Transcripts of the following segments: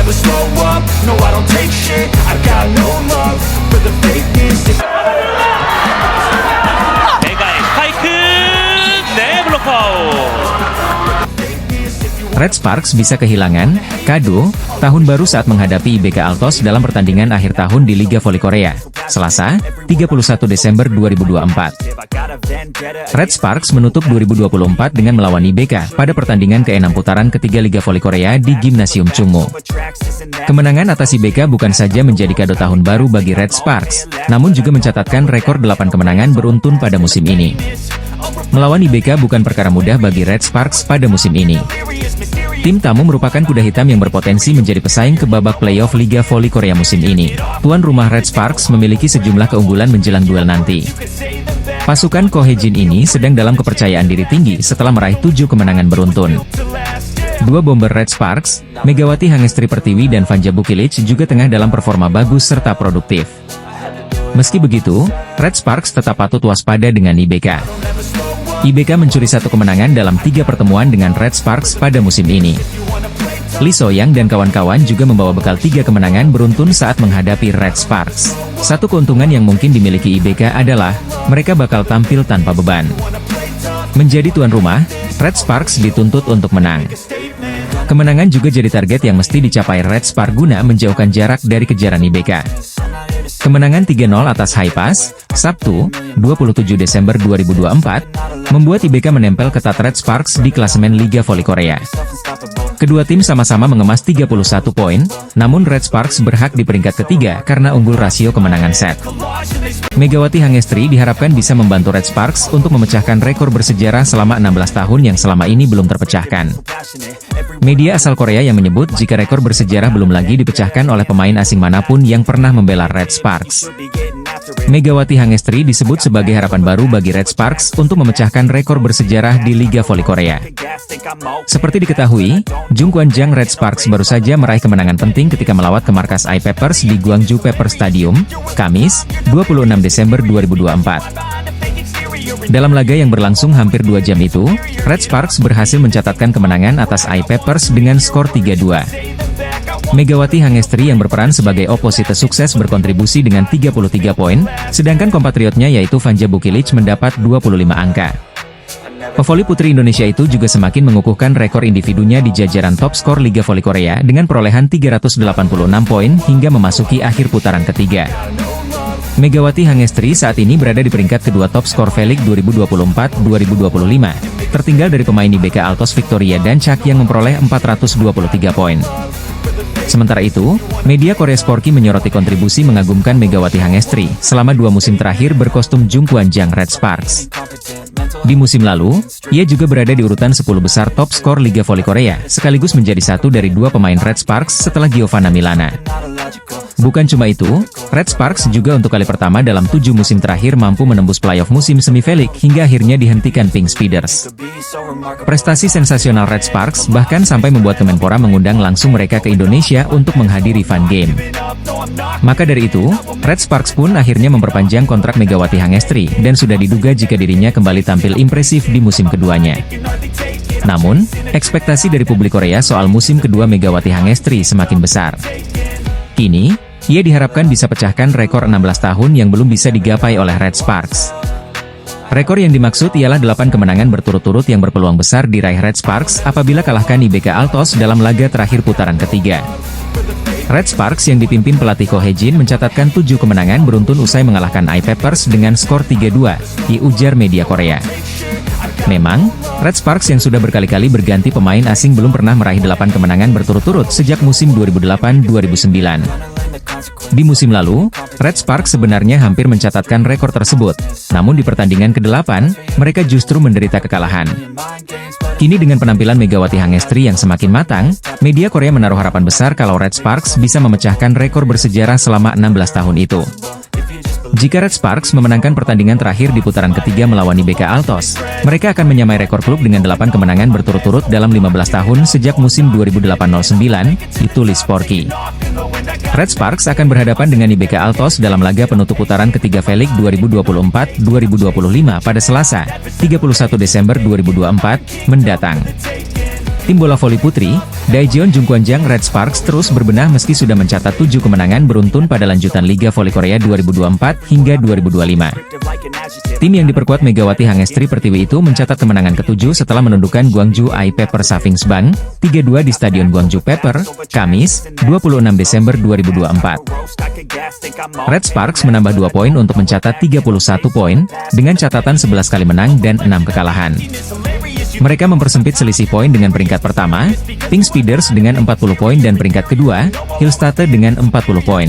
never slow up, no I don't take shit, I got no love for the fakeness. 메가의 스파이크 네 블록 아웃. Red Sparks bisa kehilangan kado tahun baru saat menghadapi IBK Altos dalam pertandingan akhir tahun di Liga Voli Korea, Selasa, 31 Desember 2024. Red Sparks menutup 2024 dengan melawan IBK pada pertandingan ke-6 putaran ketiga Liga Voli Korea di Gimnasium Chungmu. Kemenangan atas IBK bukan saja menjadi kado tahun baru bagi Red Sparks, namun juga mencatatkan rekor 8 kemenangan beruntun pada musim ini. Melawan IBK bukan perkara mudah bagi Red Sparks pada musim ini. Tim tamu merupakan kuda hitam yang berpotensi menjadi pesaing ke babak playoff Liga Voli Korea musim ini. Tuan rumah Red Sparks memiliki sejumlah keunggulan menjelang duel nanti. Pasukan Ko Hye-jin ini sedang dalam kepercayaan diri tinggi setelah meraih 7 kemenangan beruntun. Dua bomber Red Sparks, Megawati Hangestri Pertiwi dan Vanja Bukilic juga tengah dalam performa bagus serta produktif. Meski begitu, Red Sparks tetap patut waspada dengan IBK. IBK mencuri 1 kemenangan dalam 3 pertemuan dengan Red Sparks pada musim ini. Lee So-young dan kawan-kawan juga membawa bekal 3 kemenangan beruntun saat menghadapi Red Sparks. Satu keuntungan yang mungkin dimiliki IBK adalah, mereka bakal tampil tanpa beban. Menjadi tuan rumah, Red Sparks dituntut untuk menang. Kemenangan juga jadi target yang mesti dicapai Red Sparks guna menjauhkan jarak dari kejaran IBK. Kemenangan 3-0 atas Haipas, Sabtu, 27 Desember 2024, membuat IBK menempel ketat Red Sparks di klasemen Liga Voli Korea. Kedua tim sama-sama mengemas 31 poin, namun Red Sparks berhak di peringkat ketiga karena unggul rasio kemenangan set. Megawati Hangestri diharapkan bisa membantu Red Sparks untuk memecahkan rekor bersejarah selama 16 tahun yang selama ini belum terpecahkan. Media asal Korea yang menyebut jika rekor bersejarah belum lagi dipecahkan oleh pemain asing manapun yang pernah membela Red Sparks. Megawati Hangestri disebut sebagai harapan baru bagi Red Sparks untuk memecahkan rekor bersejarah di Liga Voli Korea. Seperti diketahui, Jung Kwan-jang Red Sparks baru saja meraih kemenangan penting ketika melawat ke markas I-Peppers di Gwangju Pepper Stadium, Kamis, 26 Desember 2024. Dalam laga yang berlangsung hampir 2 jam itu, Red Sparks berhasil mencatatkan kemenangan atas I-Peppers dengan skor 3-2. Megawati Hangestri yang berperan sebagai oposite sukses berkontribusi dengan 33 poin, sedangkan kompatriotnya yaitu Vanja Bukilic mendapat 25 angka. Pevoli putri Indonesia itu juga semakin mengukuhkan rekor individunya di jajaran top skor Liga Voli Korea dengan perolehan 386 poin hingga memasuki akhir putaran ketiga. Megawati Hangestri saat ini berada di peringkat kedua top skor V-League 2024-2025, tertinggal dari pemain IBK Altos Victoria Dancak yang memperoleh 423 poin. Sementara itu, media Korea Sporki menyoroti kontribusi mengagumkan Megawati Hangestri selama 2 musim terakhir berkostum Jung Kwan-jang Red Sparks. Di musim lalu, ia juga berada di urutan 10 besar top skor Liga Voli Korea, sekaligus menjadi satu dari 2 pemain Red Sparks setelah Giovanna Milana. Bukan cuma itu, Red Sparks juga untuk kali pertama dalam 7 musim terakhir mampu menembus playoff musim semi V-League hingga akhirnya dihentikan Pink Speeders. Prestasi sensasional Red Sparks bahkan sampai membuat Kemenpora mengundang langsung mereka ke Indonesia untuk menghadiri fun game. Maka dari itu, Red Sparks pun akhirnya memperpanjang kontrak Megawati Hangestri dan sudah diduga jika dirinya kembali tampil impresif di musim keduanya. Namun, ekspektasi dari publik Korea soal musim kedua Megawati Hangestri semakin besar. Kini, ia diharapkan bisa pecahkan rekor 16 tahun yang belum bisa digapai oleh Red Sparks. Rekor yang dimaksud ialah 8 kemenangan berturut-turut yang berpeluang besar diraih Red Sparks apabila kalahkan IBK Altos dalam laga terakhir putaran ketiga. Red Sparks yang dipimpin pelatih Ko Hye-jin mencatatkan 7 kemenangan beruntun usai mengalahkan I-Peppers dengan skor 3-2, diujar media Korea. Memang, Red Sparks yang sudah berkali-kali berganti pemain asing belum pernah meraih 8 kemenangan berturut-turut sejak musim 2008-2009. Di musim lalu, Red Sparks sebenarnya hampir mencatatkan rekor tersebut, namun di pertandingan ke-8, mereka justru menderita kekalahan. Kini dengan penampilan Megawati Hangestri yang semakin matang, media Korea menaruh harapan besar kalau Red Sparks bisa memecahkan rekor bersejarah selama 16 tahun itu. Jika Red Sparks memenangkan pertandingan terakhir di putaran ketiga melawan IBK Altos, mereka akan menyamai rekor klub dengan 8 kemenangan berturut-turut dalam 15 tahun sejak musim 2008-09, ditulis Sporky. Red Sparks akan berhadapan dengan IBK Altos dalam laga penutup putaran ketiga V-League 2024-2025 pada Selasa, 31 Desember 2024, mendatang. Tim bola voli putri, Daejeon Jungkwanjang Red Sparks terus berbenah meski sudah mencatat 7 kemenangan beruntun pada lanjutan Liga Voli Korea 2024 hingga 2025. Tim yang diperkuat Megawati Hangestri Pertiwi itu mencatat kemenangan ke-7 setelah menundukkan Gwangju I Pepper Savings Bank 3-2 di Stadion Gwangju Pepper, Kamis, 26 Desember 2024. Red Sparks menambah 2 poin untuk mencatat 31 poin, dengan catatan 11 kali menang dan 6 kekalahan. Mereka mempersempit selisih poin dengan peringkat pertama, Pink Speeders dengan 40 poin dan peringkat kedua, Hillstatte dengan 40 poin.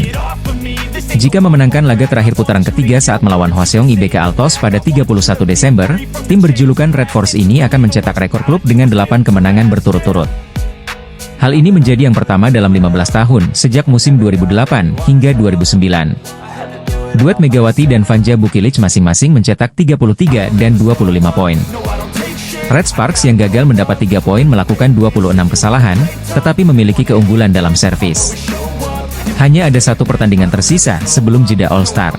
Jika memenangkan laga terakhir putaran ketiga saat melawan Hwaseong IBK Altos pada 31 Desember, tim berjulukan Red Force ini akan mencetak rekor klub dengan 8 kemenangan berturut-turut. Hal ini menjadi yang pertama dalam 15 tahun, sejak musim 2008 hingga 2009. Duet Megawati dan Vanja Bukilic masing-masing mencetak 33 dan 25 poin. Red Sparks yang gagal mendapat 3 poin melakukan 26 kesalahan, tetapi memiliki keunggulan dalam servis. Hanya ada 1 pertandingan tersisa sebelum jeda All-Star.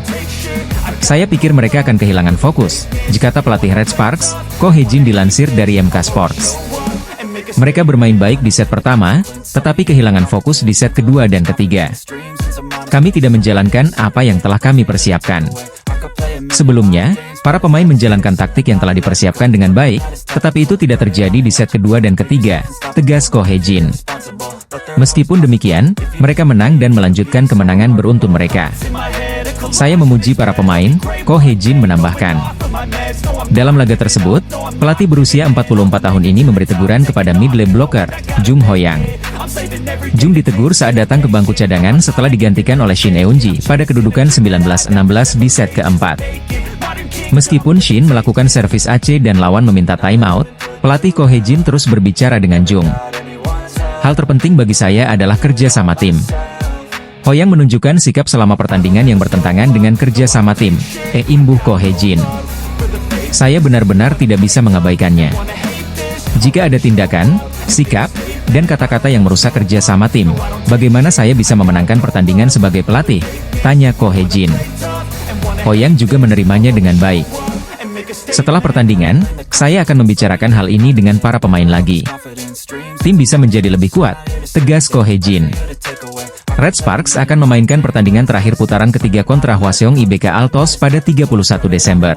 Saya pikir mereka akan kehilangan fokus, jika pelatih Red Sparks, Ko Hye-jin dilansir dari MK Sports. Mereka bermain baik di set pertama, tetapi kehilangan fokus di set kedua dan ketiga. Kami tidak menjalankan apa yang telah kami persiapkan. Sebelumnya, para pemain menjalankan taktik yang telah dipersiapkan dengan baik, tetapi itu tidak terjadi di set kedua dan ketiga, tegas Ko Hye-jin. Meskipun demikian, mereka menang dan melanjutkan kemenangan beruntun mereka. Saya memuji para pemain, Ko Hye-jin menambahkan. Dalam laga tersebut, pelatih berusia 44 tahun ini memberi teguran kepada mid lane blocker, Jung Ho-yang. Jung ditegur saat datang ke bangku cadangan setelah digantikan oleh Shin Eun-ji pada kedudukan 19-16 di set keempat. Meskipun Shin melakukan servis AC dan lawan meminta timeout, pelatih Ko Hye-jin terus berbicara dengan Jung. Hal terpenting bagi saya adalah kerja sama tim. Ho-yang menunjukkan sikap selama pertandingan yang bertentangan dengan kerja sama tim, imbuh Ko Hye-jin. Saya benar-benar tidak bisa mengabaikannya. Jika ada tindakan, sikap, dan kata-kata yang merusak kerja sama tim, bagaimana saya bisa memenangkan pertandingan sebagai pelatih? Tanya Ko Hye-jin. Ho-yang juga menerimanya dengan baik. Setelah pertandingan, saya akan membicarakan hal ini dengan para pemain lagi. Tim bisa menjadi lebih kuat, tegas Ko Hye-jin. Red Sparks akan memainkan pertandingan terakhir putaran ketiga kontra Hwaseong IBK Altos pada 31 Desember.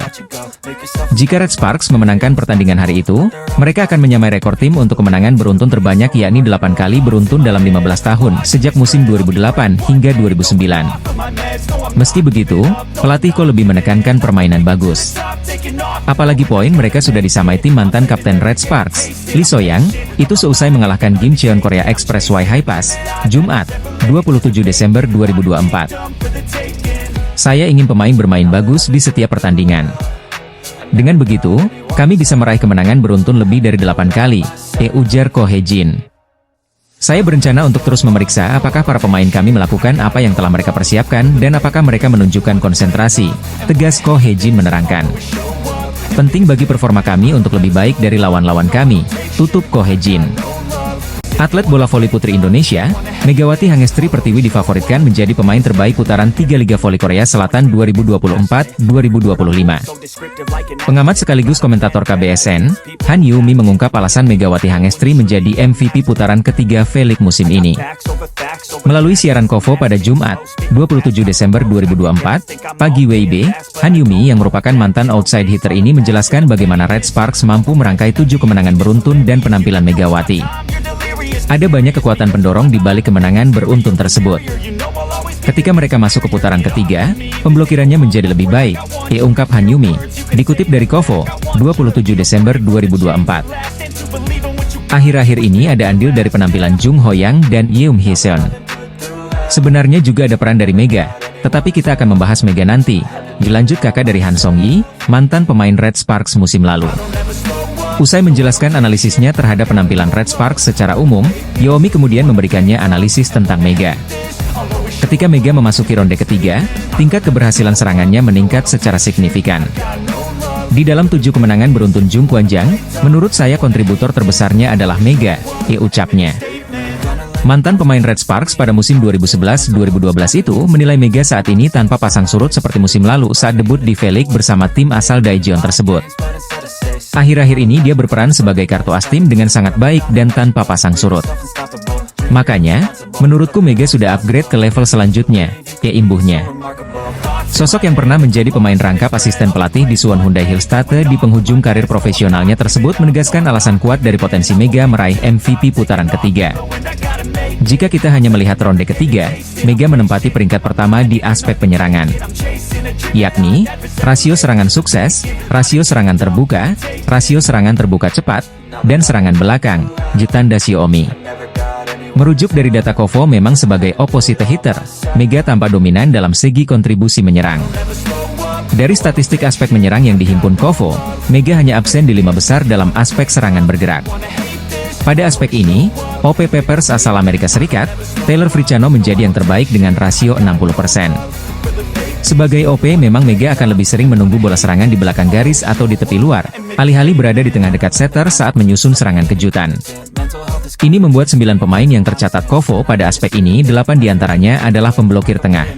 Jika Red Sparks memenangkan pertandingan hari itu, mereka akan menyamai rekor tim untuk kemenangan beruntun terbanyak yakni 8 kali beruntun dalam 15 tahun sejak musim 2008 hingga 2009. Meski begitu, pelatih Ko lebih menekankan permainan bagus. Apalagi poin mereka sudah disamai tim mantan kapten Red Sparks, Lee So-yang, itu seusai mengalahkan Kim Cheon Korea Express Y High Pass, Jumat, 27 Desember 2024. Saya ingin pemain bermain bagus di setiap pertandingan. Dengan begitu, kami bisa meraih kemenangan beruntun lebih dari 8 kali, ujar Ko Hye-jin. Saya berencana untuk terus memeriksa apakah para pemain kami melakukan apa yang telah mereka persiapkan dan apakah mereka menunjukkan konsentrasi, tegas Ko Hye-jin menerangkan. Penting bagi performa kami untuk lebih baik dari lawan-lawan kami, tutup Ko Hye-jin. Atlet bola voli putri Indonesia, Megawati Hangestri Pertiwi difavoritkan menjadi pemain terbaik putaran 3 Liga Voli Korea Selatan 2024-2025. Pengamat sekaligus komentator KBSN, Han Yumi mengungkap alasan Megawati Hangestri menjadi MVP putaran ketiga V-League musim ini. Melalui siaran KOFO pada Jumat, 27 Desember 2024, pagi WIB, Han Yumi yang merupakan mantan outside hitter ini menjelaskan bagaimana Red Sparks mampu merangkai 7 kemenangan beruntun dan penampilan Megawati. Ada banyak kekuatan pendorong di balik kemenangan beruntun tersebut. Ketika mereka masuk ke putaran ketiga, pemblokirannya menjadi lebih baik, ungkap Han Yumi, dikutip dari KOFO, 27 Desember 2024. Akhir-akhir ini ada andil dari penampilan Jung Ho-yang dan Yeum Hee-seon. Sebenarnya juga ada peran dari Mega, tetapi kita akan membahas Mega nanti, dilanjut kakak dari Han Song-yi, mantan pemain Red Sparks musim lalu. Usai menjelaskan analisisnya terhadap penampilan Red Sparks secara umum, Yomi kemudian memberikannya analisis tentang Mega. Ketika Mega memasuki ronde ketiga, tingkat keberhasilan serangannya meningkat secara signifikan. Di dalam 7 kemenangan beruntun Jungkwanjang, menurut saya kontributor terbesarnya adalah Mega, ucapnya. Mantan pemain Red Sparks pada musim 2011-2012 itu menilai Mega saat ini tanpa pasang surut seperti musim lalu saat debut di V-League bersama tim asal Daejeon tersebut. Akhir-akhir ini dia berperan sebagai kartu as tim dengan sangat baik dan tanpa pasang surut. Makanya, menurutku Mega sudah upgrade ke level selanjutnya, ya imbuhnya. Sosok yang pernah menjadi pemain rangkap asisten pelatih di Suwon Hyundai Hillstate di penghujung karir profesionalnya tersebut menegaskan alasan kuat dari potensi Mega meraih MVP putaran ketiga. Jika kita hanya melihat ronde ketiga, Mega menempati peringkat pertama di aspek penyerangan, yakni rasio serangan sukses, rasio serangan terbuka cepat, dan serangan belakang, Jetanda Xiaomi. Merujuk dari data Kovo memang sebagai opposite hitter, Mega tampak dominan dalam segi kontribusi menyerang. Dari statistik aspek menyerang yang dihimpun Kovo, Mega hanya absen di 5 besar dalam aspek serangan bergerak. Pada aspek ini, OP Peppers asal Amerika Serikat, Taylor Fricciano menjadi yang terbaik dengan rasio 60%. Sebagai OP memang Mega akan lebih sering menunggu bola serangan di belakang garis atau di tepi luar, alih-alih berada di tengah dekat setter saat menyusun serangan kejutan. Ini membuat 9 pemain yang tercatat Kovo pada aspek ini, 8 diantaranya adalah pemblokir tengah.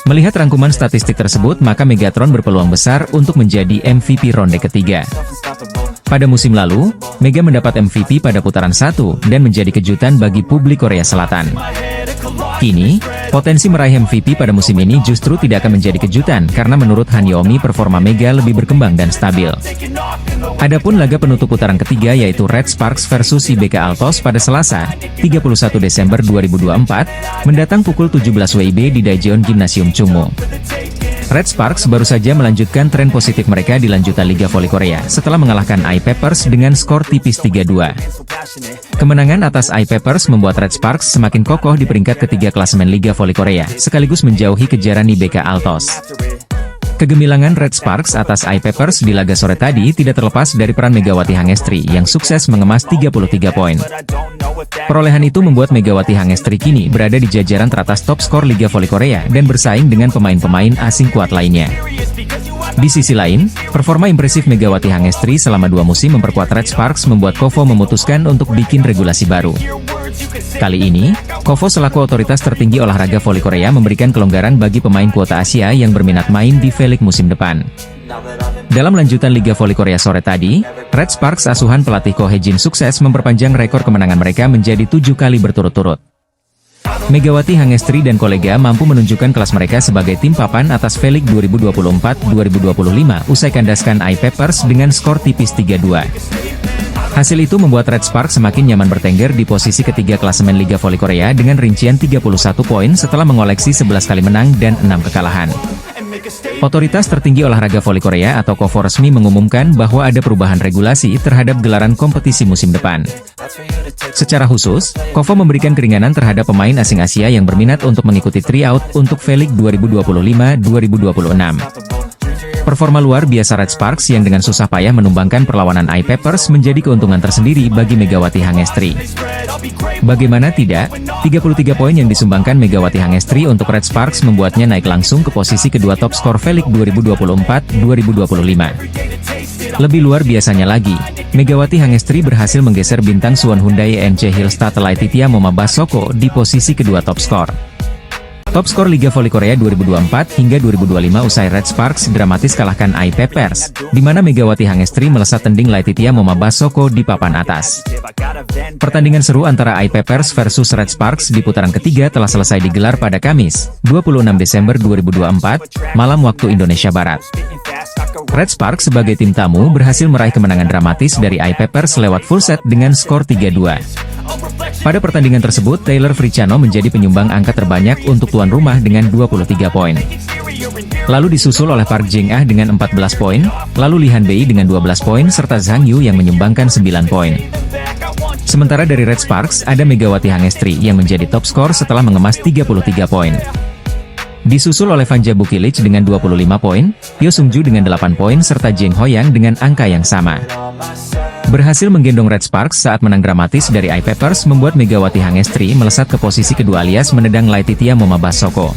Melihat rangkuman statistik tersebut, maka Megatron berpeluang besar untuk menjadi MVP ronde ketiga. Pada musim lalu, Mega mendapat MVP pada putaran 1 dan menjadi kejutan bagi publik Korea Selatan. Kini, potensi meraih MVP pada musim ini justru tidak akan menjadi kejutan karena menurut Han Yomi performa Mega lebih berkembang dan stabil. Adapun laga penutup putaran ketiga yaitu Red Sparks versus IBK Altos pada Selasa, 31 Desember 2024, mendatang pukul 17 WIB di Daejeon Gymnasium Chungmu. Red Sparks baru saja melanjutkan tren positif mereka di lanjutan Liga Voli Korea setelah mengalahkan Eye Peppers dengan skor tipis 3-2. Kemenangan atas Eye Peppers membuat Red Sparks semakin kokoh di peringkat ketiga klasemen Liga Voli Korea, sekaligus menjauhi kejaran IBK Altos. Kegemilangan Red Sparks atas Eye Peppers di laga sore tadi tidak terlepas dari peran Megawati Hangestri yang sukses mengemas 33 poin. Perolehan itu membuat Megawati Hangestri kini berada di jajaran teratas top skor Liga Voli Korea dan bersaing dengan pemain-pemain asing kuat lainnya. Di sisi lain, performa impresif Megawati Hangestri selama 2 musim memperkuat Red Sparks membuat Kovo memutuskan untuk bikin regulasi baru. Kali ini, Kovo selaku otoritas tertinggi olahraga voli Korea memberikan kelonggaran bagi pemain kuota Asia yang berminat main di V-League musim depan. Dalam lanjutan Liga Voli Korea sore tadi, Red Sparks asuhan pelatih Ko Hye-jin sukses memperpanjang rekor kemenangan mereka menjadi 7 kali berturut-turut. Megawati Hangestri dan kolega mampu menunjukkan kelas mereka sebagai tim papan atas V-League 2024-2025 usai kandaskan Eye Peppers dengan skor tipis 3-2. Hasil itu membuat Red Sparks semakin nyaman bertengger di posisi ketiga klasemen Liga Voli Korea dengan rincian 31 poin setelah mengoleksi 11 kali menang dan 6 kekalahan. Otoritas tertinggi olahraga voli Korea atau Kovo resmi mengumumkan bahwa ada perubahan regulasi terhadap gelaran kompetisi musim depan. Secara khusus, Kovo memberikan keringanan terhadap pemain asing Asia yang berminat untuk mengikuti tryout untuk V-League 2025-2026. Performa luar biasa Red Sparks yang dengan susah payah menumbangkan perlawanan Eye Peppers menjadi keuntungan tersendiri bagi Megawati Hangestri. Bagaimana tidak, 33 poin yang disumbangkan Megawati Hangestri untuk Red Sparks membuatnya naik langsung ke posisi kedua top skor V-League 2024-2025. Lebih luar biasanya lagi, Megawati Hangestri berhasil menggeser bintang Suwon Hyundai ENC Hillstate Laetitia Momabasoko di posisi kedua top skor. Top skor Liga Voli Korea 2024 hingga 2025 usai Red Sparks dramatis kalahkan Eye Peppers, di mana Megawati Hangestri melesat tending Laetitia Momabasoko di papan atas. Pertandingan seru antara Eye Peppers versus Red Sparks di putaran ketiga telah selesai digelar pada Kamis, 26 Desember 2024, malam waktu Indonesia Barat. Red Sparks sebagai tim tamu berhasil meraih kemenangan dramatis dari Eye Peppers lewat full set dengan skor 3-2. Pada pertandingan tersebut, Taylor Fricciano menjadi penyumbang angka terbanyak untuk tuan rumah dengan 23 poin. Lalu disusul oleh Park Jing-ah dengan 14 poin, lalu Lee Han-bei dengan 12 poin serta Zhang Yu yang menyumbangkan 9 poin. Sementara dari Red Sparks ada Megawati Hangestri yang menjadi top skor setelah mengemas 33 poin. Disusul oleh Vanja Bukilic dengan 25 poin, Pyo Sung-ju dengan 8 poin serta Jeng Hoyang dengan angka yang sama. Berhasil menggendong Red Sparks saat menang dramatis dari Eye Peppers membuat Megawati Hangestri melesat ke posisi kedua alias menendang Laetitia Momabasoko.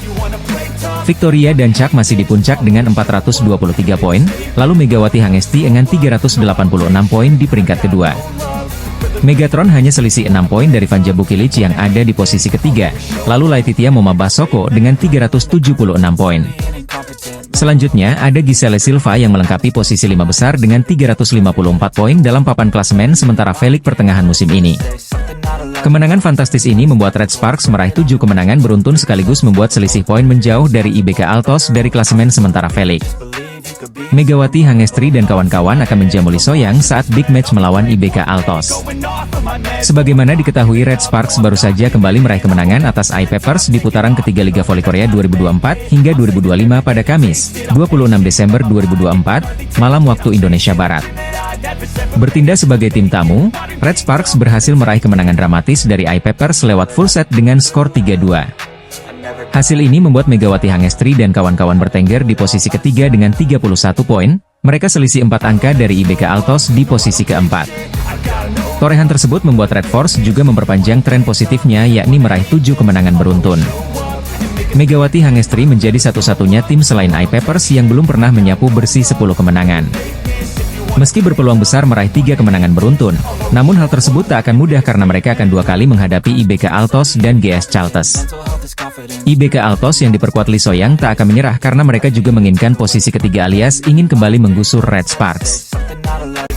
Victoria dan Chuck masih di puncak dengan 423 poin, lalu Megawati Hangestri dengan 386 poin di peringkat kedua. Megatron hanya selisih 6 poin dari Vanja Bukilic yang ada di posisi ketiga, lalu Laetitia Momabasoko dengan 376 poin. Selanjutnya ada Giselle Silva yang melengkapi posisi 5 besar dengan 354 poin dalam papan klasemen sementara Felix pertengahan musim ini. Kemenangan fantastis ini membuat Red Sparks meraih 7 kemenangan beruntun sekaligus membuat selisih poin menjauh dari IBK Altos dari klasemen sementara Felix. Megawati Hangestri dan kawan-kawan akan menjamu Lee So-young saat big match melawan IBK Altos. Sebagaimana diketahui, Red Sparks baru saja kembali meraih kemenangan atas I-Peppers di putaran ketiga Liga Voli Korea 2024 hingga 2025 pada Kamis, 26 Desember 2024, malam waktu Indonesia Barat. Bertindak sebagai tim tamu, Red Sparks berhasil meraih kemenangan dramatis dari I-Peppers lewat full set dengan skor 3-2. Hasil ini membuat Megawati Hangestri dan kawan-kawan bertengger di posisi ketiga dengan 31 poin, mereka selisih 4 angka dari IBK Altos di posisi keempat. Torehan tersebut membuat Red Force juga memperpanjang tren positifnya yakni meraih 7 kemenangan beruntun. Megawati Hangestri menjadi satu-satunya tim selain I-Peppers yang belum pernah menyapu bersih 10 kemenangan. Meski berpeluang besar meraih 3 kemenangan beruntun, namun hal tersebut tak akan mudah karena mereka akan 2 kali menghadapi IBK Altos dan GS Chalters. IBK Altos yang diperkuat Lee So-young tak akan menyerah karena mereka juga menginginkan posisi ketiga alias ingin kembali menggusur Red Sparks.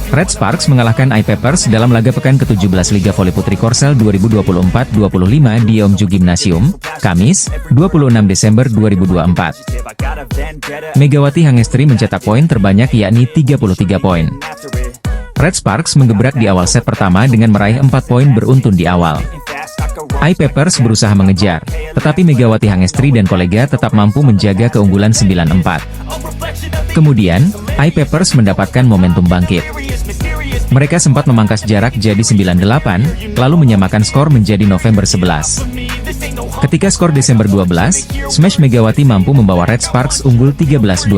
Red Sparks mengalahkan I-Peppers dalam laga pekan ke-17 Liga Voli Putri Korsel 2024-25 di Yeomju Gymnasium, Kamis, 26 Desember 2024. Megawati Hangestri mencetak poin terbanyak yakni 33 poin. Red Sparks menggebrak di awal set pertama dengan meraih 4 poin beruntun di awal. I-Peppers berusaha mengejar, tetapi Megawati Hangestri dan kolega tetap mampu menjaga keunggulan 9-4. Kemudian, I-Peppers mendapatkan momentum bangkit. Mereka sempat memangkas jarak jadi 9-8, lalu menyamakan skor menjadi November 11. Ketika skor Desember 12, smash Megawati mampu membawa Red Sparks unggul 13-12.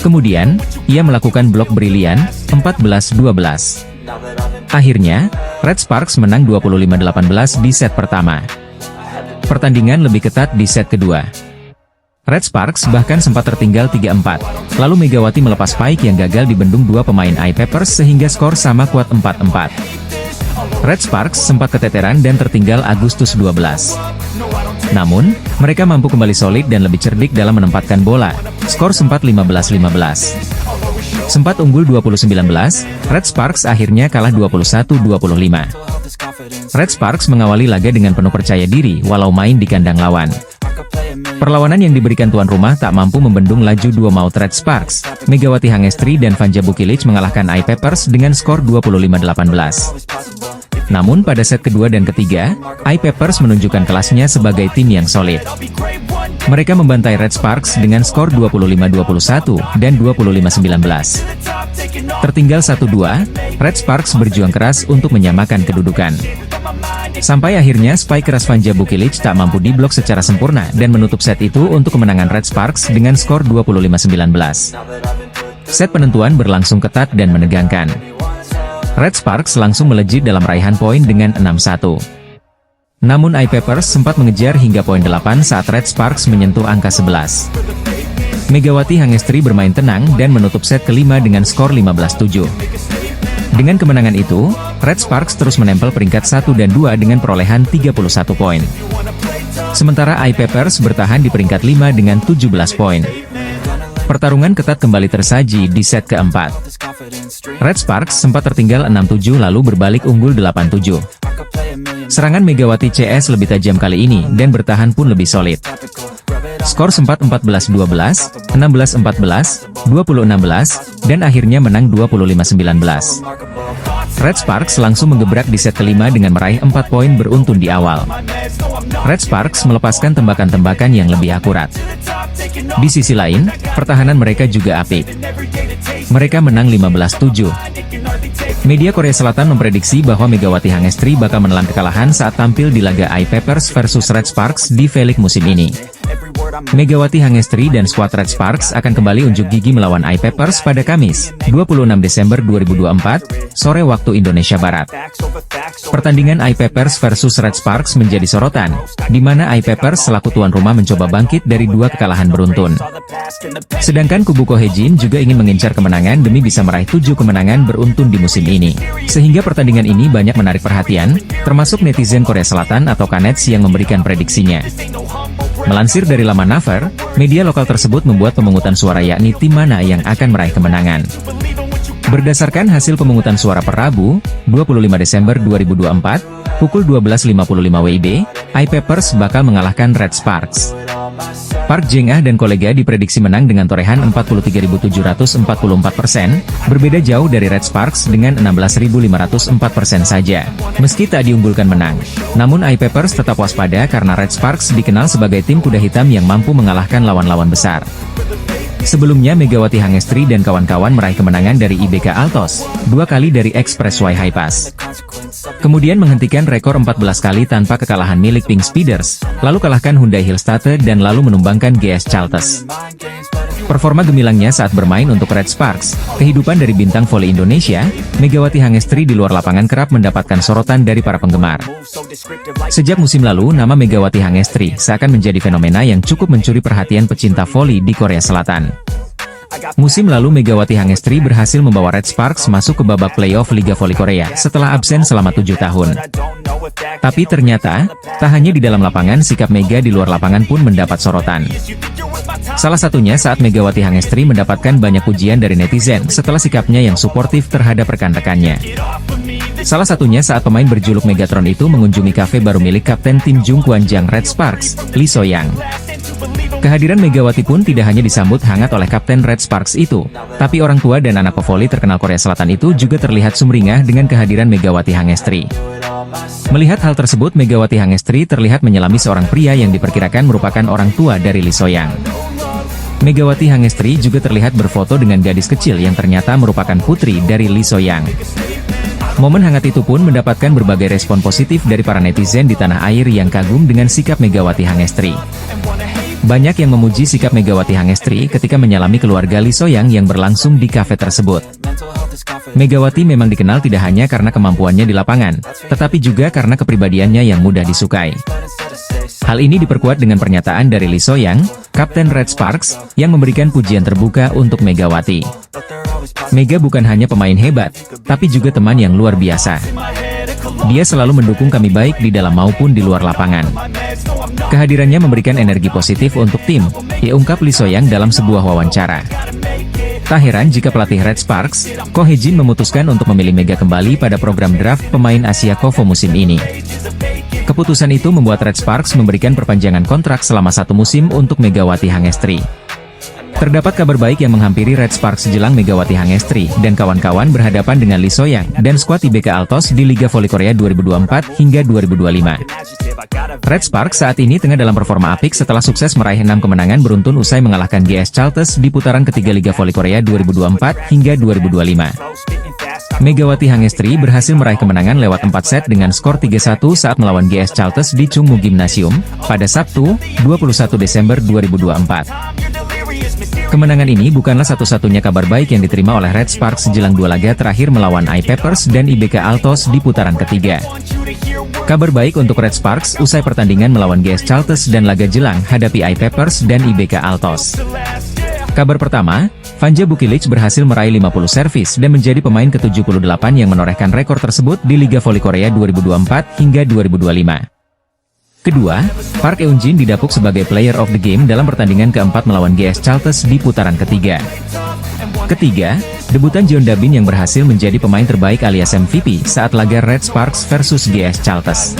Kemudian, ia melakukan blok brilian, 14-12. Akhirnya, Red Sparks menang 25-18 di set pertama. Pertandingan lebih ketat di set kedua. Red Sparks bahkan sempat tertinggal 3-4, lalu Megawati melepas spike yang gagal dibendung 2 pemain I-Peppers sehingga skor sama kuat 4-4. Red Sparks sempat keteteran dan tertinggal Agustus 12. Namun, mereka mampu kembali solid dan lebih cerdik dalam menempatkan bola, skor sempat 15-15. Sempat unggul 20-19, Red Sparks akhirnya kalah 21-25. Red Sparks mengawali laga dengan penuh percaya diri walau main di kandang lawan. Perlawanan yang diberikan tuan rumah tak mampu membendung laju dua maut Red Sparks. Megawati Hangestri dan Vanja Bukilic mengalahkan I-Peppers dengan skor 25-18. Namun pada set kedua dan ketiga, I-Peppers menunjukkan kelasnya sebagai tim yang solid. Mereka membantai Red Sparks dengan skor 25-21 dan 25-19. Tertinggal 1-2, Red Sparks berjuang keras untuk menyamakan kedudukan. Sampai akhirnya spike keras Vanja Bukilic tak mampu diblok secara sempurna dan menutup set itu untuk kemenangan Red Sparks dengan skor 25-19. Set penentuan berlangsung ketat dan menegangkan. Red Sparks langsung melejit dalam raihan poin dengan 6-1. Namun I-Peppers sempat mengejar hingga poin 8 saat Red Sparks menyentuh angka 11. Megawati Hangestri bermain tenang dan menutup set kelima dengan skor 15-7. Dengan kemenangan itu, Red Sparks terus menempel peringkat 1 dan 2 dengan perolehan 31 poin. Sementara I-Peppers bertahan di peringkat 5 dengan 17 poin. Pertarungan ketat kembali tersaji di set keempat. Red Sparks sempat tertinggal 6-7 lalu berbalik unggul 8-7. Serangan Megawati CS lebih tajam kali ini dan bertahan pun lebih solid. Skor sempat 14-12, 16-14, 20-16, dan akhirnya menang 25-19. Red Sparks langsung menggebrak di set kelima dengan meraih 4 poin beruntun di awal. Red Sparks melepaskan tembakan-tembakan yang lebih akurat. Di sisi lain, pertahanan mereka juga apik. Mereka menang 15-7. Media Korea Selatan memprediksi bahwa Megawati Hangestri bakal menelan kekalahan saat tampil di laga I-Peppers versus Red Sparks di V-League musim ini. Megawati Hangestri dan skuad Red Sparks akan kembali unjuk gigi melawan I-Peppers pada Kamis, 26 Desember 2024, sore waktu Indonesia Barat. Pertandingan I-Peppers versus Red Sparks menjadi sorotan, di mana I-Peppers selaku tuan rumah mencoba bangkit dari 2 kekalahan beruntun. Sedangkan kubu Kohejin juga ingin mengincar kemenangan demi bisa meraih 7 kemenangan beruntun di musim ini. Sehingga pertandingan ini banyak menarik perhatian, termasuk netizen Korea Selatan atau Kanets yang memberikan prediksinya. Melansir dari laman Naver, media lokal tersebut membuat pemungutan suara yakni tim mana yang akan meraih kemenangan. Berdasarkan hasil pemungutan suara per Rabu, 25 Desember 2024, pukul 12.55 WIB, iPapers bakal mengalahkan Red Sparks. Park Jeng-ah dan kolega diprediksi menang dengan torehan 43.744%, berbeda jauh dari Red Sparks dengan 16.504% saja. Meski tak diunggulkan menang, namun iPapers tetap waspada karena Red Sparks dikenal sebagai tim kuda hitam yang mampu mengalahkan lawan-lawan besar. Sebelumnya Megawati Hangestri dan kawan-kawan meraih kemenangan dari IBK Altos, 2 kali dari Expressway Hi-Pass. Kemudian menghentikan rekor 14 kali tanpa kekalahan milik Pink Speeders, lalu kalahkan Hyundai Hillstate dan lalu menumbangkan GS Chaltes. Performa gemilangnya saat bermain untuk Red Sparks, kehidupan dari bintang voli Indonesia, Megawati Hangestri di luar lapangan kerap mendapatkan sorotan dari para penggemar. Sejak musim lalu, nama Megawati Hangestri seakan menjadi fenomena yang cukup mencuri perhatian pecinta voli di Korea Selatan. Musim lalu Megawati Hangestri berhasil membawa Red Sparks masuk ke babak playoff Liga Voli Korea setelah absen selama 7 tahun. Tapi ternyata, tak hanya di dalam lapangan sikap Mega di luar lapangan pun mendapat sorotan. Salah satunya saat Megawati Hangestri mendapatkan banyak pujian dari netizen setelah sikapnya yang suportif terhadap rekan-rekannya. Salah satunya saat pemain berjuluk Megatron itu mengunjungi kafe baru milik kapten tim Jungkwanjang Red Sparks, Lee So-yang. Kehadiran Megawati pun tidak hanya disambut hangat oleh kapten Red Sparks itu, tapi orang tua dan anak pevoli terkenal Korea Selatan itu juga terlihat sumringah dengan kehadiran Megawati Hangestri. Melihat hal tersebut, Megawati Hangestri terlihat menyelami seorang pria yang diperkirakan merupakan orang tua dari Lee So-yang. Megawati Hangestri juga terlihat berfoto dengan gadis kecil yang ternyata merupakan putri dari Lee So-yang. Momen hangat itu pun mendapatkan berbagai respon positif dari para netizen di tanah air yang kagum dengan sikap Megawati Hangestri. Banyak yang memuji sikap Megawati Hangestri ketika menyalami keluarga Lee So-yang yang berlangsung di kafe tersebut. Megawati memang dikenal tidak hanya karena kemampuannya di lapangan, tetapi juga karena kepribadiannya yang mudah disukai. Hal ini diperkuat dengan pernyataan dari Lee So-yang, kapten Red Sparks, yang memberikan pujian terbuka untuk Megawati. Mega bukan hanya pemain hebat, tapi juga teman yang luar biasa. Dia selalu mendukung kami baik di dalam maupun di luar lapangan. Kehadirannya memberikan energi positif untuk tim, ungkap Lee So-yang dalam sebuah wawancara. Tak heran jika pelatih Red Sparks, Ko Hye-jin memutuskan untuk memilih Mega kembali pada program draft pemain Asia Kovo musim ini. Keputusan itu membuat Red Sparks memberikan perpanjangan kontrak selama 1 musim untuk Megawati Hangestri. Terdapat kabar baik yang menghampiri Red Sparks jelang Megawati Hangestri dan kawan-kawan berhadapan dengan Lee So-yang dan skuad IBK Altos di Liga Voli Korea 2024 hingga 2025. Red Sparks saat ini tengah dalam performa apik setelah sukses meraih 6 kemenangan beruntun usai mengalahkan GS Chaltes di putaran ketiga Liga Voli Korea 2024 hingga 2025. Megawati Hangestri berhasil meraih kemenangan lewat 4 set dengan skor 3-1 saat melawan GS Chaltes di Chungmu Gymnasium pada Sabtu, 21 Desember 2024. Kemenangan ini bukanlah satu-satunya kabar baik yang diterima oleh Red Sparks jelang 2 laga terakhir melawan iPapers dan IBK Altos di putaran ketiga. Kabar baik untuk Red Sparks usai pertandingan melawan GS Chaltes dan laga jelang hadapi iPapers dan IBK Altos. Kabar pertama, Vanja Bukilic berhasil meraih 50 servis dan menjadi pemain ke-78 yang menorehkan rekor tersebut di Liga Voli Korea 2024 hingga 2025. Kedua, Park Eun-jin didapuk sebagai Player of the Game dalam pertandingan keempat melawan GS Chaltes di putaran ketiga. Ketiga, debutan Jeon Da-bin yang berhasil menjadi pemain terbaik alias MVP saat laga Red Sparks versus GS Chaltes.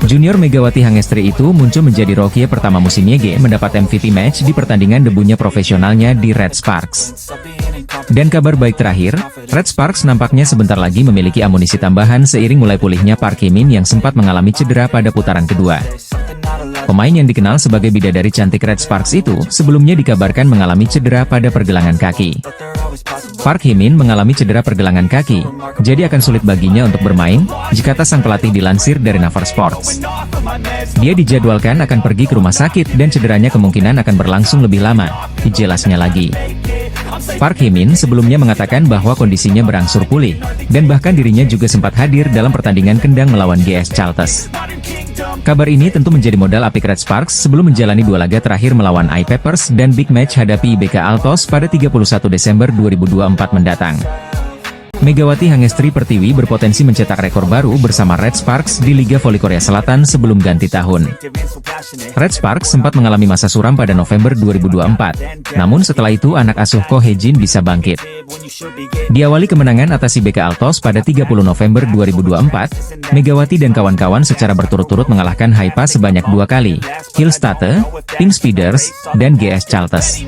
Junior Megawati Hangestri itu muncul menjadi rookie pertama musim YG mendapat MVP match di pertandingan debutnya profesionalnya di Red Sparks. Dan kabar baik terakhir, Red Sparks nampaknya sebentar lagi memiliki amunisi tambahan seiring mulai pulihnya Park Hye-min yang sempat mengalami cedera pada putaran kedua. Pemain yang dikenal sebagai bidadari cantik Red Sparks itu sebelumnya dikabarkan mengalami cedera pada pergelangan kaki. Park Hye-min mengalami cedera pergelangan kaki, jadi akan sulit baginya untuk bermain, jika sang pelatih dilansir dari Naver Sports. Dia dijadwalkan akan pergi ke rumah sakit dan cederanya kemungkinan akan berlangsung lebih lama, jelasnya lagi. Park Hye-min sebelumnya mengatakan bahwa kondisinya berangsur pulih, dan bahkan dirinya juga sempat hadir dalam pertandingan kendang melawan GS Chaltes. Kabar ini tentu menjadi modal apik Red Sparks sebelum menjalani 2 laga terakhir melawan iPapers dan big match hadapi IBK Altos pada 31 Desember 2024 mendatang. Megawati Hangestri Pertiwi berpotensi mencetak rekor baru bersama Red Sparks di Liga Voli Korea Selatan sebelum ganti tahun. Red Sparks sempat mengalami masa suram pada November 2024, namun setelah itu anak asuh Ko Hye-jin bisa bangkit. Diawali kemenangan atas IBK Altos pada 30 November 2024, Megawati dan kawan-kawan secara berturut-turut mengalahkan Haifa sebanyak 2 kali, Hillstate, Pink Speeders, dan GS Chalters.